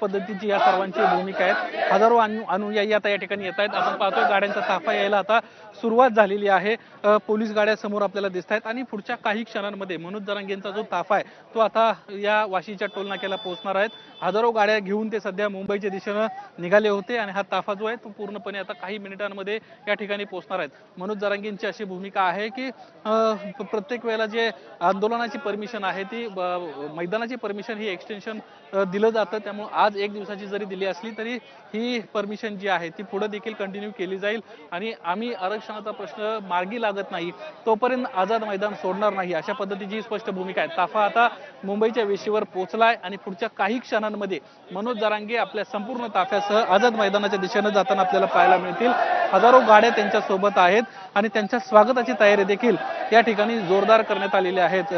पद्धतीची या सर्वांची भूमिका आहे। हजारो अनुयायी आता या ठिकाणी येत आहेत। आपण पाहतोय गाड्यांचा ताफा यायला आता सुरुवात झालेली आहे। पोलीस गाड्या समोर आपल्याला दिसत आहेत आणि पुढच्या काही क्षणांमध्ये मनोज जरांगेंचा जो ताफा आहे तो आता या वाशीच्या टोल नाक्याला पोहोचणार आहेत। हजारो गाड्या घेऊन ते सध्या मुंबईच्या दिशेने निघाले होते आणि हा ताफा जो आहे तो पूर्णपणे आता काही मिनिटांमध्ये या ठिकाणी पोहोचणार आहेत। मनोज जरांगेंची अशी भूमिका आहे की प्रत्येक वेळेला जे आंदोलनाची परमिशन आहे ती मैदानाची परमिशन ही एक्सटेन्शन दिलं जातं, त्यामुळे आज एक दिवसाची जरी दिली असली तरी ही परमिशन जी आहे ती पुढे देखील कंटिन्यू केली जाईल आणि आम्ही आरक्षणाचा प्रश्न मार्गी लागत नाही तोपर्यंत आझाद मैदान सोडणार नाही, अशा पद्धतीची स्पष्ट भूमिका आहे। ताफा आता मुंबईच्या वेशीवर पोहोचलाय आणि पुढच्या काही क्षणांमध्ये मनोज जरांगे आपल्या संपूर्ण ताफ्यासह आझाद मैदानाच्या दिशेने जाताना आपल्याला पाहायला मिळतील। हजारो गाड्या त्यांच्या सोबत आहेत आणि त्यांच्या स्वागताची तयारी देखील या ठिकाणी जोरदार करण्यात आलेली आहेत।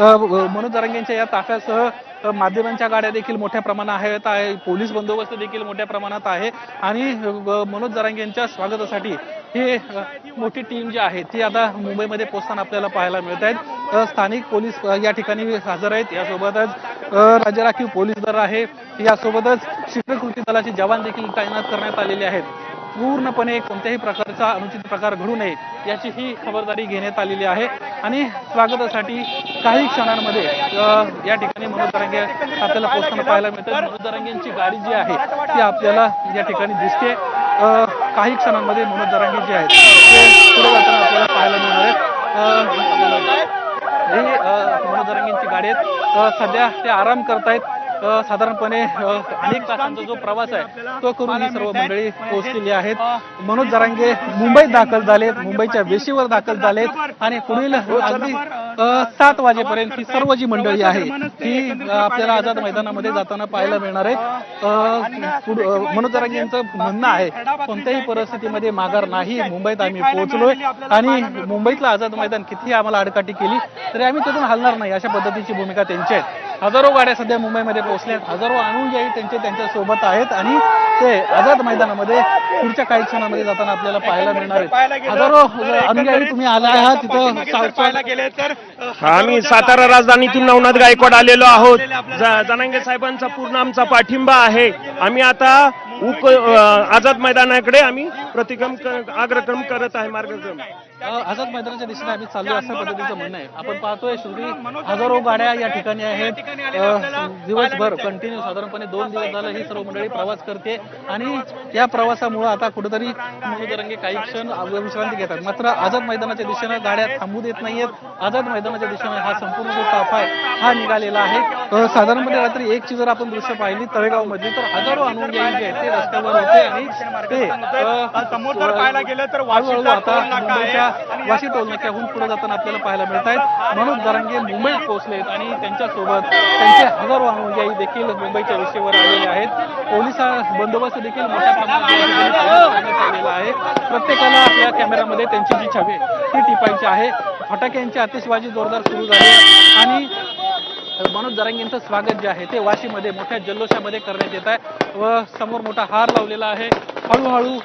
मनोज जरांगेंच्या या ताफ्यासह माध्यमांच्या गाड्या देखील मोठ्या प्रमाणात आहे, पोलीस बंदोबस्त देखील मोठ्या प्रमाणात आहे आणि मनोज जरांगेंच्या स्वागतासाठी ही मोठी टीम जी आहे ती आता मुंबईमध्ये पोहोचताना आपल्याला पाहायला मिळत आहेत। स्थानिक पोलीस या ठिकाणी हजर आहेत, यासोबतच राज्य राखीव पोलीस दल आहे, यासोबतच शीघ्र कृती दलाचे जवान देखील तैनात करण्यात आलेले आहेत। पूर्णपणे कोणत्याही प्रकारचा अनुचित प्रकार घडू नये याची ही खबरदारी घेण्यात आलेली आहे आणि स्वागतासाठी काही क्षणांमध्ये या ठिकाणी मनोज जरांगे आपल्याला पोहोचताना पाहायला मिळतात। मनोज जरांगेंची गाडी जी आहे ती आपल्याला या ठिकाणी दिसते। काही क्षणांमध्ये मनोज जरांगे जे आहेत ते पुढे जाताना आपल्याला पाहायला मिळणार आहेत। मनोज जरांगेंची गाडी आहेत, सध्या ते आराम करतायत। साधारणपणे अनेक तासांचा जो प्रवास आहे तो करून ही सर्व मंडळी पोहोचलेली आहेत। मनोज जरांगे मुंबईत दाखल झालेत, मुंबईच्या वेशीवर दाखल झालेत आणि पुढील अगदी 7 वाजेपर्यंत ही सर्व जी मंडळी आहे ती आपल्याला आझाद मैदानामध्ये जाताना पाहायला मिळणार आहे। मनोज जरांगे यांचं म्हणणं आहे कोणत्याही परिस्थितीमध्ये माघार नाही, मुंबईत आम्ही पोहोचलोय आणि मुंबईतलं आझाद मैदान किती आम्हाला आडकाठी केली तरी आम्ही तिथून हलणार नाही, अशा पद्धतीची भूमिका त्यांची आहे। हजारो गाड्या सध्या मुंबईमध्ये पोहोचल्यात, हजारो अनुयायी त्यांच्या सोबत आहेत आणि ते आझाद मैदानामध्ये पुढच्या काही क्षणामध्ये जाताना आपल्याला पाहायला मिळणार आहेत। हजारो अनुयायी तुम्ही आले आहात तिथं पाहायला गेले तर आम्ही सातारा राजधानीतून नवनाथ गायकवाड आलेलो आहोत। जरांगे साहेबांचा पूर्ण आमचा पाठिंबा आहे। आम्ही आता आझाद मैदानाकडे आम्ही अग्रक्रम करत आहे, मार्गक्रम आझाद मैदानाच्या दिशेने आम्ही चाललो अशा पद्धतीचं म्हणणं आहे। आपण पाहतोय श्रुती हजारो गाड्या या ठिकाणी आहेत, दिवसभर कंटिन्यू साधारणपणे 2 दिवस झालं ही सर्व मंडळी प्रवास करते आणि या प्रवासामुळे आता कुठेतरी मनोज जरांगे काही क्षण विश्रांती घेतात, मात्र आझाद मैदानाच्या दिशेने गाड्या थांबू देत नाहीयेत। आझाद मैदानाच्या दिशेने हा संपूर्ण जो ताफा आहे हा निघालेला आहे। साधारणपणे रात्री 1ची जर आपण दृश्य पाहिली तळेगाव मध्ये तर हजारो अनुयायी जे आहेत ते रस्त्यावर होते आणि ते समोर पाहायला गेलं तर आता मुंबईच्या वाशी टोल नाक्याहून पुढे जाताना आपल्याला पाहायला मिळत आहेत। मनोज जरांगे मुंबईत पोहोचलेत आणि त्यांच्यासोबत त्यांचे हजारो अनुयायी देखील मुंबईच्या वेशीवर आलेले आहेत। पोलीस बंदोबस्त देखील मोठ्या प्रमाणात आलेला आहे। प्रत्येकाला आपल्या कॅमेरामध्ये त्यांची जी छबी ती टिपायची आहे। फटाक्यांची आतिषबाजी जोरदार सुरू झाली आणि मनोज जरांगेंचं स्वागत जे आहे ते वाशीमध्ये मोठ्या जल्लोषामध्ये करण्यात येत आहे व समोर मोठा हार लावलेला आहे। हळूहळू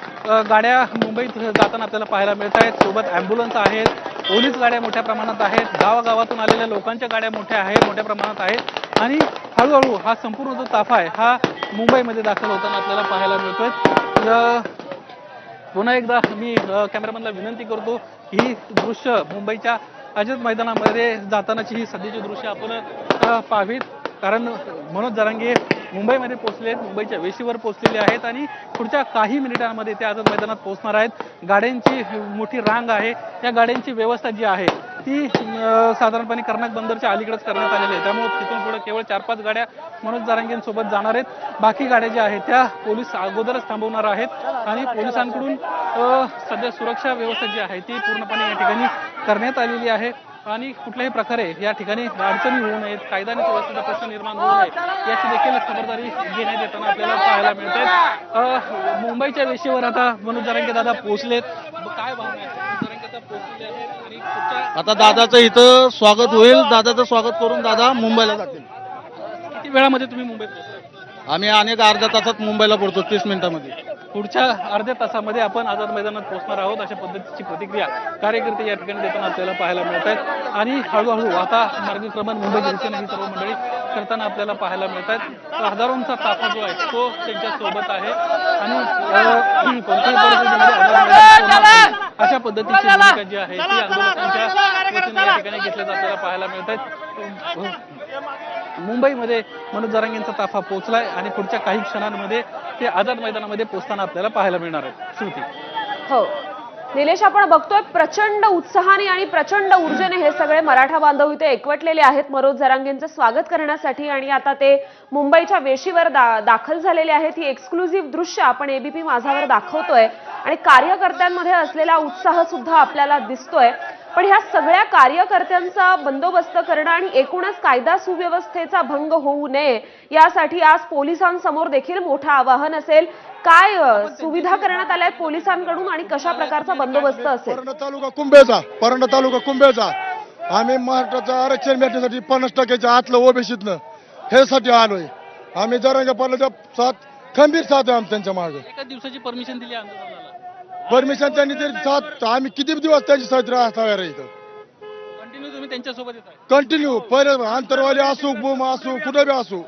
गाड्या मुंबईत जाताना आपल्याला पाहायला मिळत आहेत, सोबत ॲम्ब्युलन्स आहेत, पोलीस गाड्या मोठ्या प्रमाणात आहेत, गावागावातून आलेल्या लोकांच्या गाड्या मोठ्या प्रमाणात आहेत आणि हळूहळू हा संपूर्ण जो ताफा आहे हा मुंबईमध्ये दाखल होताना आपल्याला पाहायला मिळतोय। पुन्हा एकदा मी कॅमेरामॅनला विनंती करतो ही दृश्य मुंबईच्या आझाद मैदानामध्ये जातानाची ही सध्याची दृश्य आपण पाहावीत, कारण मनोज जरांगे मुंबईमध्ये पोहोचले आहेत, मुंबईच्या वेशीवर पोहोचलेले आहेत आणि पुढच्या काही मिनिटांमध्ये ते आझाद मैदानात पोहोचणार आहेत। गाड्यांची मोठी रांग आहे, या गाड्यांची व्यवस्था जी आहे ती साधारणपणे कर्नाक बंदरच्या अलीकडेच करण्यात आलेली आहे, त्यामुळे तिथून पुढे केवळ 4-5 गाड्या मनोज जरांगेंसोबत जाणार आहेत। बाकी गाड्या ज्या आहेत त्या पोलीस अगोदरच थांबवणार आहेत आणि पोलिसांकडून सध्या सुरक्षा व्यवस्था जी आहे ती पूर्णपणे या ठिकाणी करण्यात आलेली आहे आणि कुठल्याही प्रकारे या ठिकाणी अडचणी होऊ नयेत, कायदा आणि सुव्यवस्थेचा प्रश्न निर्माण होऊ नये याची देखील खबरदारी घेण्यात येताना आपल्याला पाहायला मिळते। मुंबईच्या वेशीवर आता मनोज जरांगे दादा पोहोचलेत, काय भावना आहे? जरांगे दादा पोहोचले आहेत आणि आता दादाचं इथं स्वागत होईल, दादाचं स्वागत करून दादा मुंबईला जातील। किती वेळामध्ये तुम्ही मुंबईत पोहोचले? आम्ही अनेक अर्ध्या तासात मुंबईला पोहोचतो, 30 मिनिटांमध्ये। पुढच्या अर्ध्या तासामध्ये आपण आझाद मैदानात पोहोचणार आहोत अशा पद्धतीची प्रतिक्रिया कार्यकर्ते या ठिकाणी देताना आपल्याला पाहायला मिळत आहेत आणि हळूहळू आता मार्गक्रमण मुंबईच्या दिशेने ही सर्व मंडळी करताना आपल्याला पाहायला मिळत आहेत. हजारोंचा ताफा जो आहे तो त्यांच्या सोबत आहे आणि कोणत्याही परिस्थितीमध्ये आझाद मैदान सोडणार नाही अशा पद्धतीची भूमिका जी आहे ती आंदोलकांच्या वतीने या ठिकाणी घेतल्याचं आपल्याला पाहायला मिळत आहेत. मुंबईमध्ये मनोज जरांगेंचा ताफा पोहोचलाय आणि पुढच्या काही क्षणांमध्ये ते आझाद मैदानामध्ये पोहोचताना आपल्याला पाहायला मिळणार आहे. श्रुती. हो निलेश, आपण बघतोय प्रचंड उत्साहाने आणि प्रचंड ऊर्जेने हे सगळे मराठा बांधव इथे एकवटलेले आहेत मनोज जरांगेंचं स्वागत करण्यासाठी आणि आता ते मुंबईच्या वेशीवर दाखल झालेले आहेत. ही एक्सक्लुझिव्ह दृश्य आपण एबीपी माझावर दाखवतोय आणि कार्यकर्त्यांमध्ये असलेला उत्साह सुद्धा आपल्याला दिसतोय. पण ह्या सगळ्या कार्यकर्त्यांचा बंदोबस्त करणं आणि एकूणच कायदा सुव्यवस्थेचा भंग होऊ नये यासाठी आज पोलिसांसमोर देखील मोठं आवाहन असेल. काय सुविधा करण्यात आल्या आहेत पोलिसांकडून आणि कशा प्रकारचा बंदोबस्त असेल? परंडा तालुका कुंभेचा आम्ही महाराष्ट्राचं आरक्षण भेटण्यासाठी 50% आतलं ओबीसीतनं हे साठी आलोय. आम्ही जरांगे पाटलाच्या साथ खंबीर साथ आहे त्यांच्या मागे. एका दिवसाची परमिशन दिली आंदोलनाला. परमिशन त्यांनी तरी साथ आम्ही किती दिवस त्यांची साथ राहणार आहे इथं. कंटिन्यू तुम्ही त्यांच्यासोबत येत आहे. कंटिन्यू पहिले आंतरवाली असू बुम असू कुठे बी असू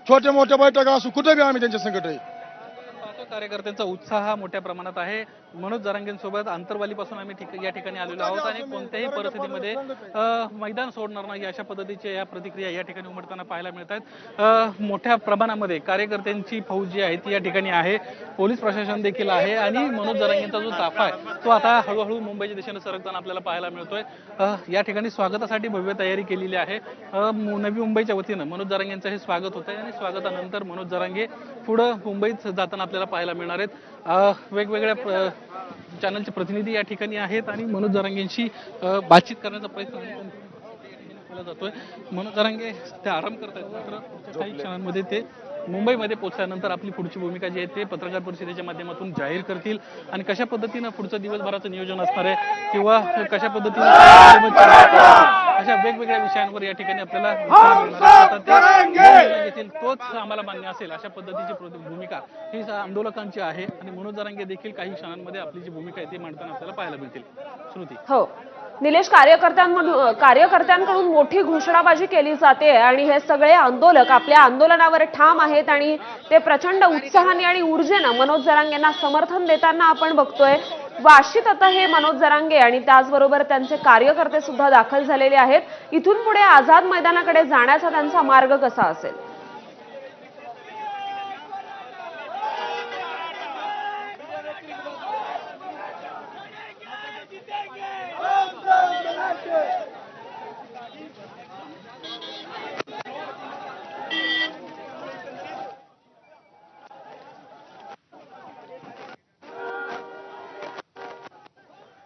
छोट्या मोठ्या बैठका असू कुठे बी आम्ही त्यांच्या संकट आहे. कार्यकर्त्यांचा उत्साह मोठ्या प्रमाणात आहे. मनोज जरांगेंसोबत आंतरवालीपासून आम्ही या ठिकाणी आलेलो आहोत आणि कोणत्याही परिस्थितीमध्ये मैदान सोडणार नाही अशा पद्धतीच्या या प्रतिक्रिया या ठिकाणी उमटताना पाहायला मिळत आहेत. मोठ्या प्रमाणामध्ये कार्यकर्त्यांची फौज जी आहे ती या ठिकाणी आहे. पोलीस प्रशासन देखील आहे आणि मनोज जरांगेंचा जो ताफा आहे तो आता हळूहळू मुंबईच्या दिशेने सरकताना आपल्याला पाहायला मिळतोय. या ठिकाणी स्वागतासाठी भव्य तयारी केलेली आहे. नवी मुंबईच्या वतीनं मनोज जरांगेंचं हे स्वागत होत आहे आणि स्वागतानंतर मनोज जरांगे पुढे मुंबईत जाताना आपल्याला पाहायला मिळणार आहेत. वेगवेगळ्या चॅनलचे प्रतिनिधी या ठिकाणी आहेत आणि मनोज जरांगेंशी बातचीत करण्याचा प्रयत्न केला जातोय. मनोज जरांगे ते आराम करतायत मात्र पुढच्या काही क्षणांमध्ये ते मुंबईमध्ये पोहोचल्यानंतर आपली पुढची भूमिका जी आहे ते पत्रकार परिषदेच्या माध्यमातून जाहीर करतील आणि कशा पद्धतीनं पुढचं दिवसभराचं नियोजन असणार आहे किंवा कशा पद्धतीने अशा वेगवेगळ्या विषयांवर या ठिकाणी आपल्याला घेतील तोच आम्हाला मान्य असेल अशा पद्धतीची भूमिका ही आंदोलकांची आहे आणि मनोज जरांगे देखील काही क्षणांमध्ये आपली जी भूमिका आहे ती मांडताना आपल्याला पाहायला मिळतील. श्रुती. हो निलेश, कार्यकर्त्यांकडून मोठी घोषणाबाजी केली जाते आणि हे सगळे आंदोलक आपल्या आंदोलनावर ठाम आहेत आणि ते प्रचंड उत्साहाने आणि ऊर्जेनं मनोज जरांगेंना समर्थन देताना आपण बघतोय. वाशीत आता हे मनोज जरांगे आणि त्याचबरोबर त्यांचे कार्यकर्ते सुद्धा दाखल झालेले आहेत. इथून पुढे आझाद मैदानाकडे जाण्याचा त्यांचा मार्ग कसा असेल?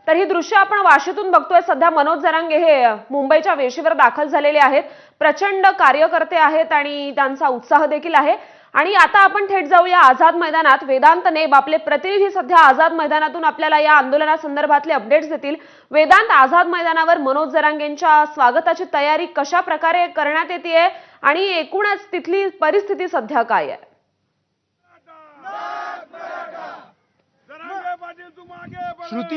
तर ही दृश्य आपण वाशीतून बघतोय. सध्या मनोज जरांगे हे मुंबईच्या वेशीवर दाखल झालेले आहेत. प्रचंड कार्यकर्ते आहेत आणि त्यांचा उत्साह देखील आहे. आणि आता आपण थेट जाऊया आझाद मैदानात. वेदांत नेब आपले प्रतिनिधी सध्या आझाद मैदानातून आपल्याला या आंदोलनासंदर्भातले अपडेट्स देतील. वेदांत, आझाद मैदानावर मनोज जरांगेंच्या स्वागताची तयारी कशा प्रकारे करण्यात येते आणि एकूणच तिथली परिस्थिती सध्या काय आहे? श्रुती